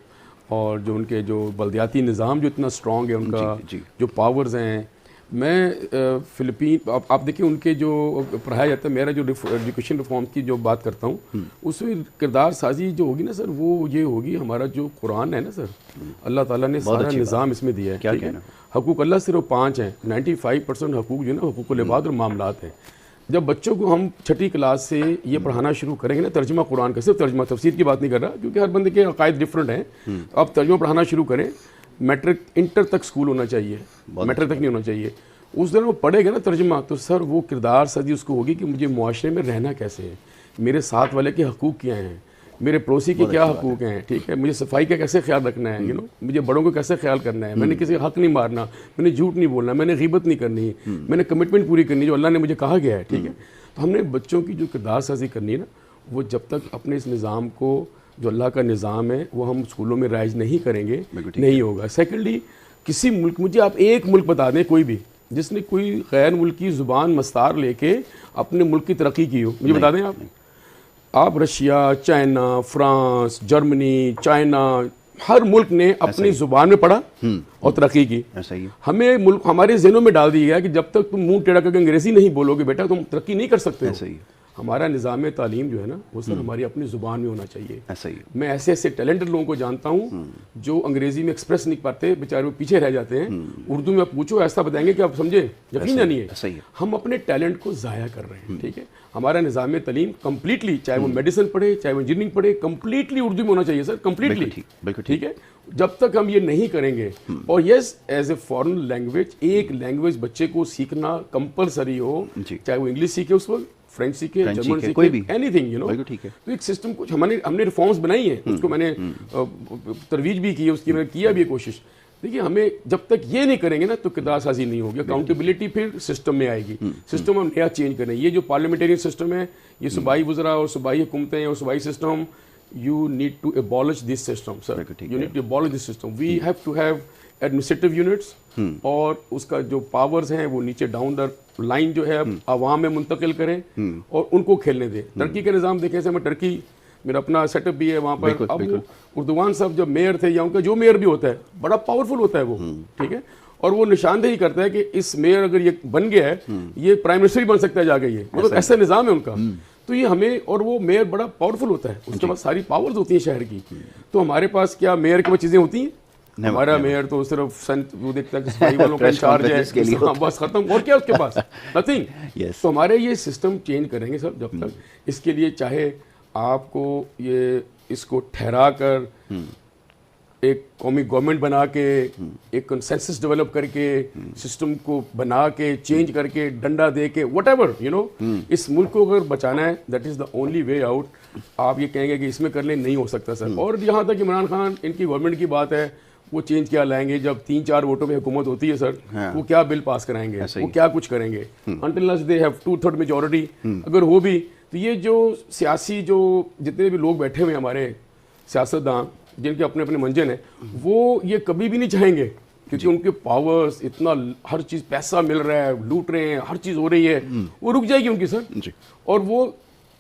और जो उनके जो बल्दियाती निज़ाम जो इतना स्ट्रॉन्ग है, उनका जो पावर्स हैं। मैं फ़िलिपीन आप देखिए उनके जो पढ़ाया जाता है, मेरा जो एजुकेशन रिफॉर्म की जो बात करता हूँ, उसमें किरदार साजी जो होगी ना सर, वो ये होगी हमारा जो कुरान है ना सर, अल्लाह ताला ने सारा निज़ाम इसमें दिया है, ठीक है। हकूक़ अल्लाह सिर्फ 5 हैं, 95% हकूक़ जो है ना हकूक़ुल इबाद और मामलात हैं। जब बच्चों को हम 6ठी क्लास से ये पढ़ाना शुरू करेंगे ना, तर्जुमा कुरान का, सिर्फ तर्जुमा, तफसीर की बात नहीं कर रहा, क्योंकि हर बंदे के अकायद डिफरेंट हैं, आप तर्जुमा पढ़ाना शुरू करें। मैट्रिक इंटर तक स्कूल होना चाहिए, मैट्रिक तक नहीं होना चाहिए। उस दिन वो पढ़ेगा ना तर्जुमा, तो सर वो किरदार साजी उसको होगी कि मुझे मुआशरे में रहना कैसे है, मेरे साथ वाले के हकूक़ क्या हैं, मेरे पड़ोसी के क्या हकूक़ हैं, ठीक है, मुझे सफाई का कैसे ख्याल रखना है, मुझे बड़ों को कैसे ख्याल करना है, मैंने किसी का हक नहीं मारना, मैंने झूठ नहीं बोलना, मैंने ग़ीबत नहीं करनी, मैंने कमिटमेंट पूरी करनी जो अल्लाह ने मुझे कहा गया है, ठीक है। तो हमने बच्चों की जो किरदार साजी करनी है ना, वो जब तक अपने इस निज़ाम को, जो अल्लाह का निज़ाम है, वो हम स्कूलों में राइज नहीं करेंगे, नहीं होगा। सेकेंडली, किसी मुल्क, मुझे आप एक मुल्क बता दें कोई भी जिसने कोई गैर मुल्क की ज़ुबान मस्तार लेके अपने मुल्क की तरक्की की हो, मुझे बता दें आप Russia, China, France, Germany, China, हर मुल्क ने अपनी ज़ुबान में पढ़ा और तरक्की की। हमें मुल्क, हमारे ज़हनों में डाल दिया गया कि जब तक तुम मुंह टेढ़ा करके अंग्रेज़ी नहीं बोलोगे बेटा, तुम तरक्की नहीं कर सकते हो। हमारा निज़ाम तालीम जो है ना, वो सर हमारी अपनी ज़ुबान में होना चाहिए। ऐसा ही मैं ऐसे टैलेंटेड लोगों को जानता हूँ जो अंग्रेज़ी में एक्सप्रेस नहीं पाते, बेचारे वो पीछे रह जाते हैं। उर्दू में आप पूछो ऐसा बताएंगे कि आप समझे, यकीन जानिए हम अपने टैलेंट को ज़ाया कर रहे हैं, ठीक है। हमारा निज़ाम तालीम कम्प्लीटली, चाहे वो मेडिसिन पढ़े, चाहे वो इंजीनियरिंग पढ़े, कम्प्लीटली उर्दू में होना चाहिए सर, कम्प्लीटली, ठीक है। जब तक हम ये नहीं करेंगे, और yes as a foreign language, एक लैंग्वेज बच्चे को सीखना कंपलसरी हो, चाहे वो इंग्लिश सीखे उस वक्त, फ्रेंच सीखे, जर्मन सीखे, कोई भी एनीथिंग, यू नो, ठीक है। तो एक सिस्टम कुछ हमने रिफॉर्म्स बनाई हैं, उसको मैंने तरवीज भी की है, उसकी मैंने किया भी कोशिश। देखिए हमें जब तक ये नहीं करेंगे ना, तो किरदार साजी नहीं होगी, अकाउंटेबिलिटी फिर सिस्टम में आएगी। सिस्टम हम नया चेंज करें। ये जो पार्लियामेंटेरियन सिस्टम है, ये सूबाई वज़रा और सूबाई हुकूमतें और सूबाई system, you need to abolish this system, sir. You need to abolish this system. We have to have administrative units, और उसका जो पावर्स हैं वो नीचे डाउन द लाइन जो है आवाम में मुंतकिल करें और उनको खेलने दें। टर्की के निज़ाम देखें, से मैं टर्की, मेरा अपना सेटअप भी है वहाँ पर। अब उर्दुवान साहब जब मेयर थे, या उनका जो मेयर भी होता है बड़ा पावरफुल होता है वो, ठीक है, और वो निशानदेही करता है कि इस मेयर अगर ये बन गया है, ये प्राइम मिनिस्टर भी बन सकता है जाके, ये मतलब ऐसा निज़ाम है उनका। तो ये हमें, और वो मेयर बड़ा पावरफुल होता है, उसके पास सारी पावर्स होती हैं शहर की। तो हमारे पास क्या मेयर के पास चीज़ें होती हैं? हमारा मेयर तो सिर्फ संत वो देखता है कि सफाई वालों का इंचार्ज है, बस खत्म, और क्या उसके पास, नथिंग। तो हमारे ये सिस्टम चेंज करेंगे सब जब तक। इसके लिए चाहे आपको ये इसको ठहरा कर एक कौमी गवर्नमेंट बना के, एक कंसेंसस डेवलप करके, सिस्टम को बना के, चेंज करके, डंडा दे के, व्हाटएवर इस मुल्क को अगर बचाना है, that is the only way out. आप ये कहेंगे कि इसमें कर ले, नहीं हो सकता सर। और यहाँ तक इमरान खान इनकी गवर्नमेंट की बात है, वो चेंज क्या लाएंगे जब 3-4 वोटों में हुकूमत होती है सर? वो क्या बिल पास कराएंगे, वो क्या कुछ करेंगे? अनटिल दे हैव 2/3 मेजॉरिटी अगर हो भी, तो ये जो सियासी जो जितने भी लोग बैठे हुए हैं हमारे सियासतदान, जिनके अपने अपने मंजिल हैं, वो ये कभी भी नहीं चाहेंगे, क्योंकि उनके पावर्स इतना, हर चीज़ पैसा मिल रहा है, लूट रहे हैं, हर चीज़ हो रही है, वो रुक जाएगी उनकी सर। और वो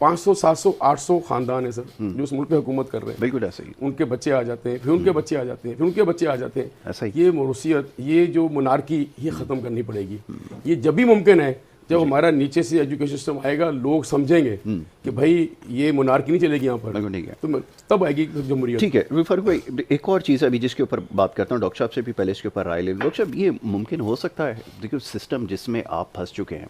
500, 700, 800 खानदान है सर जो उस मुल्क पे हुकूमत कर रहे हैं। बिल्कुल ऐसे ही। उनके बच्चे आ जाते हैं, फिर उनके बच्चे आ जाते हैं, फिर उनके बच्चे आ जाते हैं। ऐसा ही। ये मोरूसियत, ये जो मोनार्की, ये ख़त्म करनी पड़ेगी। ये जब भी मुमकिन है, जब हमारा नीचे से एजुकेशन सिस्टम आएगा, लोग समझेंगे कि भाई ये मोनार्की नहीं चलेगी यहाँ पर, तो तब आएगी जमहूरियत। ठीक है फारूक भाई, एक और चीज़ अभी जिसके ऊपर बात करता हूँ, डॉक्टर साहब से भी पहले इसके ऊपर राय ले लूँ। डॉक्टर साहब, ये मुमकिन हो सकता है? देखिए सिस्टम जिसमें आप फंस चुके हैं,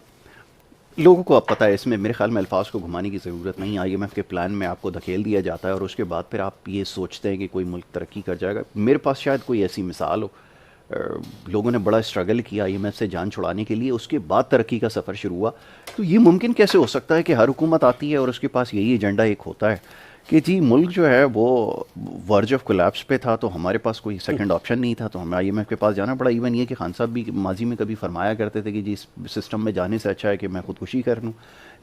लोगों को अब पता है, इसमें मेरे ख्याल में अल्फाज को घुमाने की ज़रूरत नहीं। IMF के प्लान में आपको धकेल दिया जाता है और उसके बाद फिर आप ये सोचते हैं कि कोई मुल्क तरक्की कर जाएगा। मेरे पास शायद कोई ऐसी मिसाल हो, लोगों ने बड़ा स्ट्रगल किया IMF से जान छुड़ाने के लिए, उसके बाद तरक्की का सफ़र शुरू हुआ। तो ये मुमकिन कैसे हो सकता है कि हर हुकूमत आती है और उसके पास यही एजेंडा एक होता है कि जी मुल्क जो है वो वर्ज ऑफ कोलैप्स पे था, तो हमारे पास कोई सेकंड ऑप्शन नहीं था, तो हमें IMF के पास जाना पड़ा। इवन ये कि खान साहब भी माजी में कभी फरमाया करते थे कि जी इस सिस्टम में जाने से अच्छा है कि मैं खुदकुशी कर लूँ,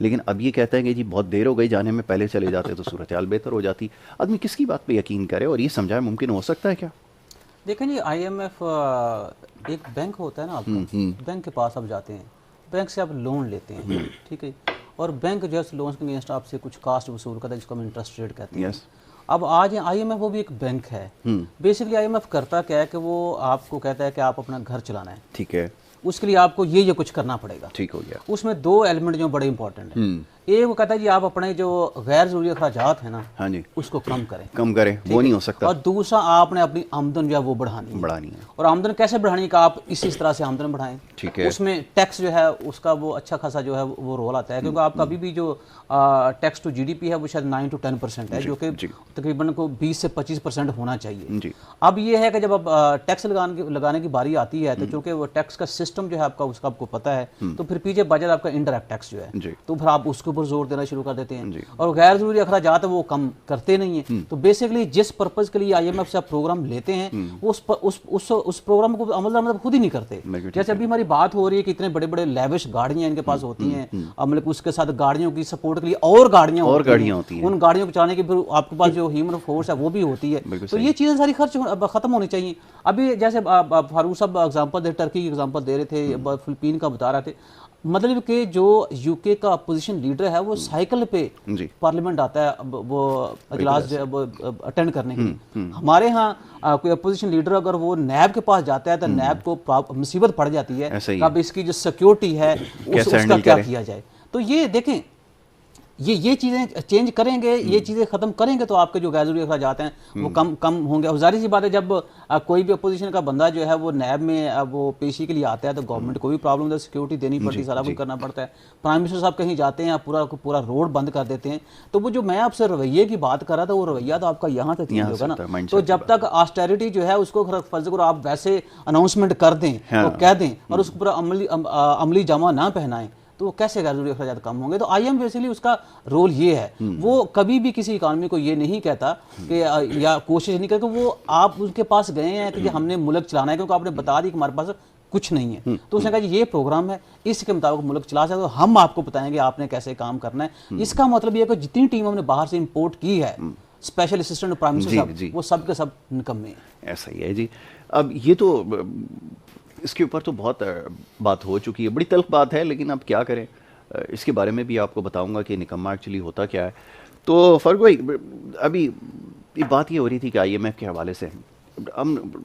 लेकिन अब ये कहते हैं कि जी बहुत देर हो गई जाने में, पहले चले जाते तो सूरत हाल बेहतर हो जाती। आदमी किसकी बात पर यकीन करे और ये समझाए मुमकिन हो सकता है क्या? देखें जी, IMF एक बैंक होता है ना आपका, बैंक के पास आप जाते हैं, बैंक से आप लोन लेते हैं, ठीक है, और बैंक जो है लोन के अगेंस्ट आपसे कुछ कास्ट वसूल करता है, जिसको हम इंटरेस्ट रेट कहते हैं। अब आज IMF वो भी एक बैंक है। बेसिकली IMF करता क्या है कि वो आपको कहता है कि आप अपना घर चलाना है, ठीक है, उसके लिए आपको ये कुछ करना पड़ेगा। ठीक हो गया। उसमें 2 एलिमेंट जो बड़े इंपॉर्टेंट हैं। एक वो कहता है जी आप अपने जो गैर जरूरी अखराजात है ना, हाँ जी, उसको कम करें, वो नहीं हो सकता। और दूसरा आपने अपनी आमदन जो है वो बढ़ानी है। और आमदन कैसे बढ़ानी का, आप इसी तरह से आमदन बढ़ाएं, ठीक है। उसमें टैक्स जो है उसका वो अच्छा खासा जो है वो रोल आता है, क्योंकि आपका अभी भी जो टैक्स टू GDP है वो शायद 9 to 10% है, जो कि तकरीबन को 20 से 25% होना चाहिए। अब ये है कि जब अब टैक्स लगाने की बारी आती है, तो चूंकि वो टैक्स का सिस्टम जो है आपका, उसका आपको पता है, तो फिर पीछे बजट आपका इनडायरेक्ट टैक्स जो है, तो फिर आप उसके ऊपर जोर देना शुरू कर देते हैं, और गैर जरूरी अखराजात है वो कम करते नहीं है। तो बेसिकली जिस पर्पज के लिए IMF से आप प्रोग्राम लेते हैं, उस प्रोग्राम को अमल मतलब खुद ही नहीं करते। जैसे अभी हमारी बात हो रही है कि इतने बड़े बड़े लेविश गाड़ियां इनके पास होती हैं, मतलब उसके साथ गाड़ियों की सपोर्ट के लिए और गाड़ियां होती हैं, उन गाड़ियों को चलाने की फिर आपके पास जो ह्यूमन फोर्स है वो भी होती है। तो ये चीजें सारी खर्च खत्म होनी चाहिए। अभी जैसे फारूक साहब एग्जाम्पल दे, टर्की की एग्जाम्पल दे रहे थे, फिलिपीन का बता रहे थे, मतलब कि जो UK का अपोजिशन लीडर है वो साइकिल पे पार्लियामेंट आता है वो अजलास जो है वो अटेंड करने के लिए। हमारे यहाँ कोई अपोजिशन लीडर अगर वो नैब के पास जाता है तो नैब को मुसीबत पड़ जाती है, अब इसकी जो सिक्योरिटी है उसका क्या किया जाए। तो ये देखें, ये चीज़ें चेंज करेंगे, ये चीज़ें ख़त्म करेंगे तो आपके जो गैर ज़रूरी अखराजात हैं वो कम होंगे। और जाहिर सी बात है, जब कोई भी अपोजिशन का बंदा जो है वो नैब में वो पेशी के लिए आता है तो गवर्नमेंट को भी प्रॉब्लम होता है, सिक्योरिटी देनी पड़ती है, सारा कुछ करना पड़ता है। प्राइम मिनिस्टर साहब कहीं जाते हैं, पूरा रोड बंद कर देते हैं। तो वो जो मैं आपसे रवैये की बात कर रहा था, वो रवैया तो आपका यहाँ तक चेंज होगा ना। तो जब तक ऑस्टेरिटी जो है उसको फर्ज करो आप वैसे अनाउंसमेंट कर दें, तो कह दें, और उसको पूरा अमली जामा ना पहनाएं, तो कैसे गैर जरूरी अखराजात कम होंगे। तो IMF बेसिकली उसका रोल ये है, वो कभी भी किसी इकानमी को ये नहीं कहता कि या कोशिश नहीं करता, वो आप उनके पास गए हैं कि हमने मुल्क चलाना है, क्योंकि आपने बता दी कि हमारे पास कुछ नहीं है, तो उसने कहा जी ये प्रोग्राम है, इसके मुताबिक मुल्क चला सकते हो, हम आपको बताएंगे आपने कैसे काम करना है। इसका मतलब ये है कि जितनी टीम हमने बाहर से इम्पोर्ट की है, स्पेशल असिस्टेंट प्राइम मिनिस्टर साहब, वो सब के सब निकम्मे हैं। ऐसा ही है जी। अब ये तो इसके ऊपर तो बहुत बात हो चुकी है, बड़ी तल्ख बात है, लेकिन अब क्या करें, इसके बारे में भी आपको बताऊंगा कि निकम्मा एक्चुअली होता क्या है। तो फर्क भाई, अभी बात ये हो रही थी कि IMF के हवाले से हम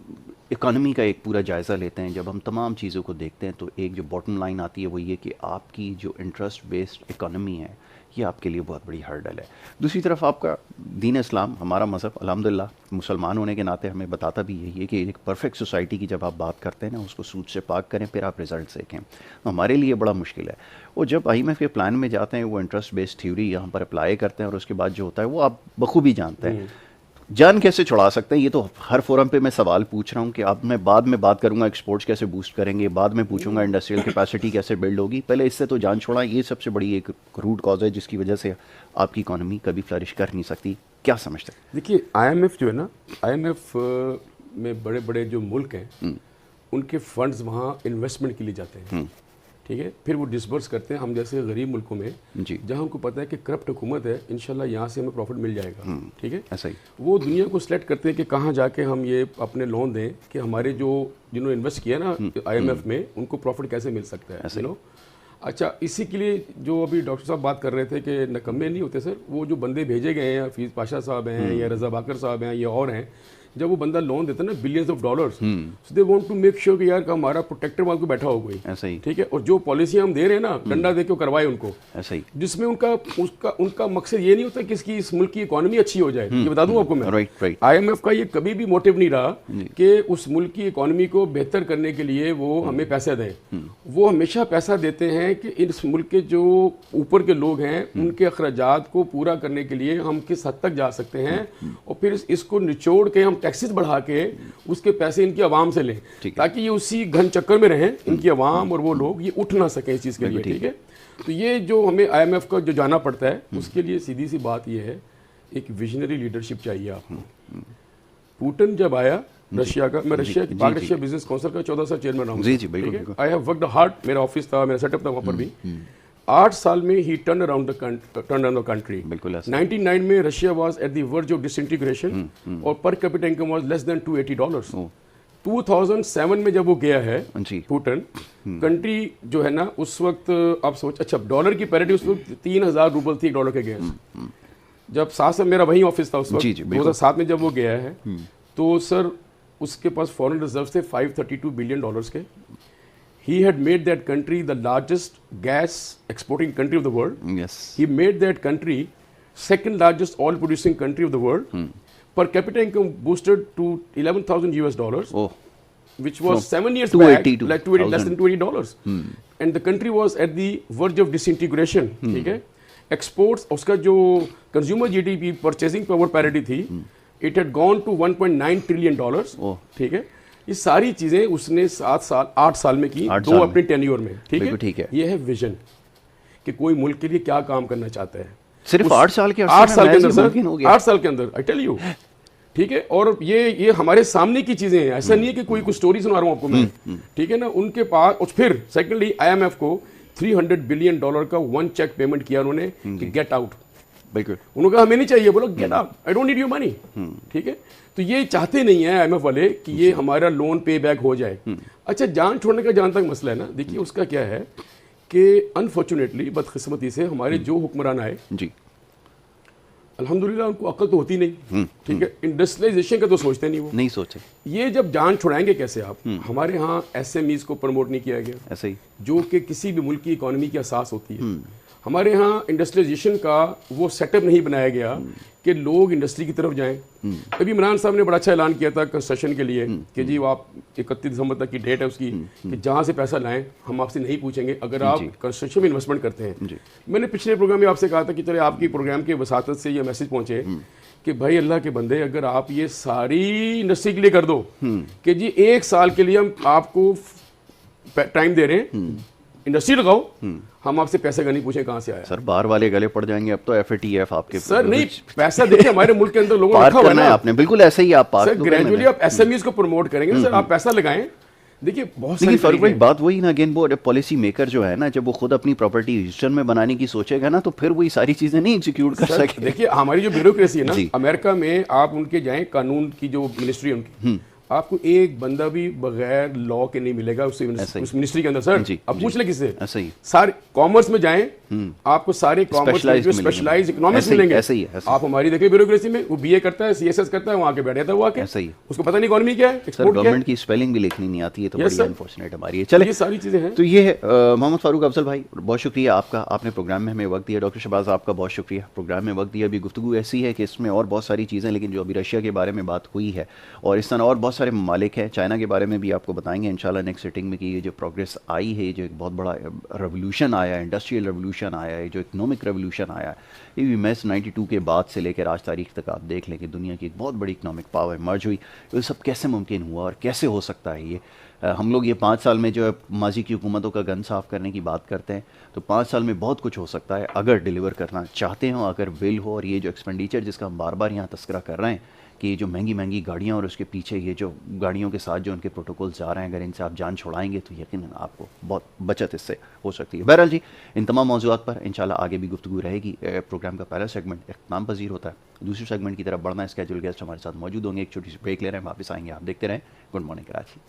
इकॉनमी का एक पूरा जायज़ा लेते हैं। जब हम तमाम चीज़ों को देखते हैं तो एक जो बॉटम लाइन आती है वो ये कि आपकी जो इंटरेस्ट बेस्ड इकॉनमी है ये आपके लिए बहुत बड़ी हर्डल है। दूसरी तरफ आपका दीन इस्लाम, हमारा मज़हब अल्हम्दुलिल्लाह मुसलमान होने के नाते हमें बताता भी यही है कि एक परफेक्ट सोसाइटी की जब आप बात करते हैं ना, उसको सूद से पाक करें, फिर आप रिजल्ट देखें। तो हमारे लिए बड़ा मुश्किल है। वो जब IMF के प्लान में जाते हैं, वो इंटरेस्ट बेस्ड थ्योरी यहाँ पर अप्लाई करते हैं, और उसके बाद जो होता है वो आप बखूबी जानते हैं। जान कैसे छुड़ा सकते हैं? ये तो हर फोरम पे मैं सवाल पूछ रहा हूँ कि आप, मैं बाद में बात करूंगा एक्सपोर्ट्स कैसे बूस्ट करेंगे, बाद में पूछूंगा इंडस्ट्रियल कैपेसिटी कैसे बिल्ड होगी, पहले इससे तो जान छोड़ा। ये सबसे बड़ी एक रूट कॉज है जिसकी वजह से आपकी इकोनॉमी कभी फ्लरिश कर नहीं सकती। क्या समझते हैं? देखिए IMF जो है ना, IMF में बड़े बड़े जो मुल्क हैं उनके फंड्स वहाँ इन्वेस्टमेंट के लिए जाते हैं, ठीक है, फिर वो डिसबर्स करते हैं हम जैसे गरीब मुल्कों में जी, जहाँ उनको पता है कि करप्ट हुकूमत है, इंशाल्लाह यहाँ से हमें प्रॉफिट मिल जाएगा, ठीक है। ऐसा ही वो दुनिया को सिलेक्ट करते हैं कि कहाँ जाके हम ये अपने लोन दें कि हमारे जो जिन्होंने इन्वेस्ट किया ना IMF में उनको प्रॉफिट कैसे मिल सकता है, यू नो। अच्छा, इसी के लिए जो अभी डॉक्टर साहब बात कर रहे थे कि नकम्मे नहीं होते सर, वो जो बंदे भेजे गए हैं, हफीज़ पाशा साहब हैं या रजा बाकर साहब हैं या और हैं, जब वो बंदा लोन देता है ना billions of dollars, so they want to make sure कि यार का हमारा प्रोटेक्टर वहाँ को बैठा हो कोई, ऐसा ही, ठीक है। और जो पॉलिसियाँ हम दे रहे हैं ना, डंडा दे के करवाए उनको, ऐसा ही, जिसमें उनका मकसद ये नहीं होता कि इसकी इस मुल्क की इकोनॉमी अच्छी हो जाए। ये बता दूं आपको मैं, राइट, IMF का ये कभी भी मोटिव नहीं रहा कि उस मुल्क की इकोनॉमी को बेहतर करने के लिए वो हमें पैसा दें। वो हमेशा पैसा देते हैं कि इस मुल्क के जो ऊपर के लोग हैं उनके अखराजात को पूरा करने के लिए हम किस हद तक जा सकते हैं, और फिर इसको निचोड़ के हम टैक्सेस बढ़ा के उसके पैसे इनकी आवाम से लें, ताकि ये उसी घन चक्कर में रहें, इनकी आवाम और वो लोग ये उठ ना सके इस चीज़ के लिए, ठीक है। तो ये जो हमें IMF का जो जाना पड़ता है उसके लिए सीधी सी बात ये है, एक विजनरी लीडरशिप चाहिए आपको। पुतिन जब आया रशिया का, मैं रशिया की पाक रशिया बिजनेस काउंसिल का 14 साल चेयरमैन रहा हूँ, जी जी बिल्कुल, आई हैव वर्कड हार्ड, मेरा ऑफिस था, मेरा सेटअप था वहाँ पर भी। 8 साल में ही टर्न अराउंड द कंट्री। 99 में Russia was at the verge of disintegration और per capita income was less than $280। 2007 में जब वो गया है पुतिन, कंट्री जो है ना उस वक्त आप सोच, अच्छा डॉलर की पैरिटी उस वक्त 3000 रूबल थी डॉलर के अगेंस्ट। जब 7 से मेरा वही ऑफिस था उस वक्त, 2007 में जब वो गया है, तो सर उसके पास फॉरेन रिजर्व थे $532 बिलियन के। He had made that country the largest gas exporting country of the world. Yes. He made that country second largest oil producing country of the world. Per capita income boosted to $11,000, which was 7 years back, like less than $20. And the country was at the verge of disintegration. ठीक है? Exports, उसका जो consumer GDP purchasing power parity थी, it had gone to $1.9 trillion. ठीक है? ये सारी चीजें उसने 8 साल में की, 2 अपने टेन्योर में, ठीक है। ये है विजन कि कोई मुल्क के लिए क्या काम करना चाहता है। सिर्फ 8 साल के अंदर सर, 8 साल के अंदर, आई टेल यू, ठीक है। और ये हमारे सामने की चीजें हैं, ऐसा नहीं है कि कोई कुछ स्टोरी सुना रहा हूँ आपको मैं, ठीक है ना। उनके पास, और फिर सेकेंडली IMF को $300 बिलियन का 1 चेक पेमेंट किया उन्होंने कि गेट आउट। बिल्कुल, उन्होंने कहा हमें नहीं चाहिए, बोलो get out, I don't need your money, ठीक है। तो ये चाहते नहीं है IMF वाले कि ये हमारा लोन पे बैक हो जाए। अच्छा, जान छोड़ने का जहाँ तक मसला है ना, देखिए उसका क्या है कि अनफॉर्चुनेटली, बदकिस्मती से हमारे जो हुक्मरान आए जी, अल्हम्दुलिल्लाह उनको अक्ल तो होती नहीं, ठीक है। इंडस्ट्रियलाइजेशन का तो सोचते नहीं, वो नहीं सोचे। ये जब जान छुड़ाएंगे कैसे आप? हमारे यहाँ SMEs को प्रमोट नहीं किया गया, ऐसे ही, जो कि किसी भी मुल्क की इकोनॉमी की असास होती है। हमारे यहाँ इंडस्ट्रियलाइजेशन का वो सेटअप नहीं बनाया गया कि लोग इंडस्ट्री की तरफ जाएं। अभी इमरान साहब ने बड़ा अच्छा ऐलान किया था कंस्ट्रक्शन के लिए कि जी आप 31 दिसंबर तक की डेट है उसकी, कि जहाँ से पैसा लाएं हम आपसे नहीं पूछेंगे अगर आप कंस्ट्रक्शन में इन्वेस्टमेंट करते हैं। मैंने पिछले प्रोग्राम में आपसे कहा था कि चले आपकी प्रोग्राम के वसातत से ये मैसेज पहुंचे कि भाई अल्लाह के बंदे, अगर आप ये सारी इंडस्ट्री के लिए कर दो कि जी 1 साल के लिए हम आपको टाइम दे रहे हैं, इंडस्ट्री लगाओ, हम आपसे पैसे का नहीं पूछे कहां से आया। सर बाहर वाले गले पड़ जाएंगे अब तो, FATF आपके सर नहीं, पैसा देखिए हमारे मुल्क के अंदर लोगों ने रखा हुआ है आपने, बिल्कुल ऐसे ही आप सर ग्रेजुअली आप SMEs को प्रमोट करेंगे सर, आप पैसा लगाएं। देखिए बहुत सारी फर्क है, बात वही ना, अगेन वो पॉलिसी मेकर जो है ना, जब वो खुद अपनी प्रॉपर्टी ह्यूस्टन में बनाने की सोचेगा ना, तो फिर वही सारी चीजें नहीं एग्जीक्यूट कर सके। देखिए हमारी जो ब्यूरोक्रेसी है ना, अमेरिका में आप उनके जाएं, कानून की जो मिनिस्ट्री है उनकी, आपको एक बंदा भी बगैर लॉ के नहीं मिलेगा उस मिनिस्ट्री के अंदर सर। अब पूछ ले किससे, सारे कॉमर्स में जाएं, आपको सारे कॉमर्स में स्पेशलाइज इकोनॉमिक्स मिलेंगे। आप हमारी देखिए ब्यूरोक्रेसी में, वो BA करता है, CSS करता है, वहाँ के बैठ जाता है वो आके, उसको पता नहीं इकोनॉमी क्या है, एक्सपोर्ट क्या है। गवर्नमेंट की स्पेलिंग भी लिखनी नहीं आती है, तो बड़ी अनफॉर्चुनेट हमारी है। चलिए, ये सारी चीजें हैं। तो ये है मोहम्मद फारूक अफजल भाई, बहुत शुक्रिया आपका, आपने प्रोग्राम में हमें वक्त दिया। डॉक्टर शहबाज आपका बहुत शुक्रिया, प्रोग्राम में वक्त दिया। अभी गुफ्तगू ऐसी है कि इसमें और बहुत सारी चीज़ें, लेकिन जो अभी रशिया के बारे में बात हुई है और इस तरह और बहुत सारे ममालिक हैं, चाइना के बारे में भी आपको बताएंगे इंशाल्लाह नेक्स्ट सिटिंग में कि ये जो प्रोग्रेस आई है, जो एक बहुत बड़ा रेवोल्यूशन आया है, इंडस्ट्रियल रेवोल्यूशन आया है, जो इकोनॉमिक रेवोल्यूशन आया है, ये भी मैस 92 के बाद से लेकर आज तारीख तक आप देख लें कि दुनिया की एक बहुत बड़ी इकोनॉमिक पावर मर्ज हुई। ये सब कैसे मुमकिन हुआ और कैसे हो सकता है ये? हम लोग ये 5 साल में जो है माजी की हुकूमतों का गन साफ़ करने की बात करते हैं, तो 5 साल में बहुत कुछ हो सकता है अगर डिलीवर करना चाहते हो, अगर विल हो। और ये जो एक्सपेंडिचर जिसका हम बार बार यहाँ तस्करा कर रहे हैं कि ये जो महंगी महंगी गाड़ियाँ और उसके पीछे ये जो गाड़ियों के साथ जो उनके प्रोटोकॉल्स जा रहे हैं, अगर इनसे आप जान छुड़ाएंगे तो यकीनन आपको बहुत बचत इससे हो सकती है। बहरहाल जी, इन तमाम मौज़ूआत पर इंशाल्लाह आगे भी गुफ्तगू रहेगी। प्रोग्राम का पहला सेगमेंट इख्तिताम पजीर होता है, दूसरे सेगमेंट की तरफ बढ़ना है। स्केड्यूल गेस्ट हमारे साथ मौजूद होंगे, एक छोटी सी ब्रेक ले रहे हैं, वापस आएंगे। आप देखते रहें गुड मॉर्निंग कराची।